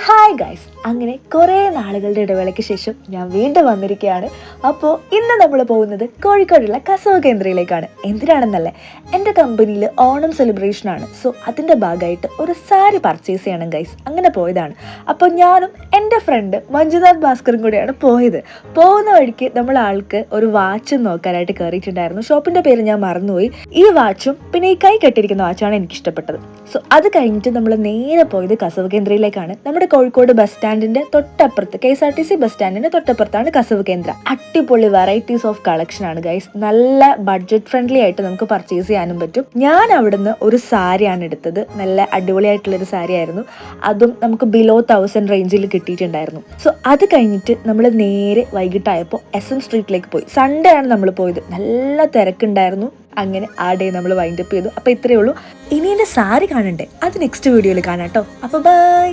Hi guys, അങ്ങനെ കുറേ നാളുകളുടെ ഇടവേളയ്ക്ക് ശേഷം ഞാൻ വീണ്ടും വന്നിരിക്കുകയാണ്. അപ്പോൾ ഇന്ന് നമ്മൾ പോകുന്നത് കോഴിക്കോടുള്ള കസവ് കേന്ദ്രയിലേക്കാണ്. എന്തിനാണെന്നല്ലേ, എൻ്റെ കമ്പനിയിൽ ഓണം സെലിബ്രേഷനാണ്. സോ അതിൻ്റെ ഭാഗമായിട്ട് ഒരു സാരി പർച്ചേസ് ചെയ്യണം ഗൈസ്. അങ്ങനെ പോയതാണ്. അപ്പോൾ ഞാനും എൻ്റെ ഫ്രണ്ട് മഞ്ജുനാഥ് ഭാസ്കറും കൂടെയാണ് പോയത്. പോകുന്ന വഴിക്ക് നമ്മൾ ആൾക്ക് ഒരു വാച്ച് നോക്കാനായിട്ട് കയറിയിട്ടുണ്ടായിരുന്നു. ഷോപ്പിൻ്റെ പേര് ഞാൻ മറന്നുപോയി. ഈ വാച്ചും പിന്നെ ഈ കൈ കെട്ടിയിരിക്കുന്ന വാച്ചാണ് എനിക്ക് ഇഷ്ടപ്പെട്ടത്. സോ അത് കഴിഞ്ഞിട്ട് നമ്മൾ നേരെ പോയത് കസവ് കേന്ദ്രയിലേക്കാണ്. നമ്മുടെ കോഴിക്കോട് ബസ് സ്റ്റാൻഡിന്റെ തൊട്ടപ്പുറത്ത്, KSRTC ബസ് സ്റ്റാൻഡിന്റെ തൊട്ടപ്പുറത്താണ് കസവ് കേന്ദ്ര. അടിപൊളി വെറൈറ്റീസ് ഓഫ് കളക്ഷൻ ആണ് ഗൈസ്. നല്ല ബഡ്ജറ്റ് ഫ്രണ്ട്ലി ആയിട്ട് നമുക്ക് പർച്ചേസ് ചെയ്യാനും പറ്റും. ഞാൻ അവിടുന്ന് ഒരു സാരിയാണ് എടുത്തത്. നല്ല അടിപൊളിയായിട്ടുള്ള ഒരു സാരി ആയിരുന്നു. അതും നമുക്ക് ബിലോ 1000 റേഞ്ചിൽ കിട്ടിയിട്ടുണ്ടായിരുന്നു. സോ അത് കഴിഞ്ഞിട്ട് നമ്മൾ നേരെ വൈകിട്ടായപ്പോൾ SM സ്ട്രീറ്റിലേക്ക് പോയി. സൺഡേ ആണ് നമ്മൾ പോയത്. നല്ല തിരക്കുണ്ടായിരുന്നു. അങ്ങനെ ആ ഡേ നമ്മൾ വൈൻഡപ്പ് ചെയ്തു. അപ്പോൾ ഇത്രയേ ഉള്ളൂ. ഇനി എൻ്റെ സാരി കാണണ്ടേ, അത് നെക്സ്റ്റ് വീഡിയോയിൽ കാണാം കേട്ടോ. അപ്പോൾ ബൈ.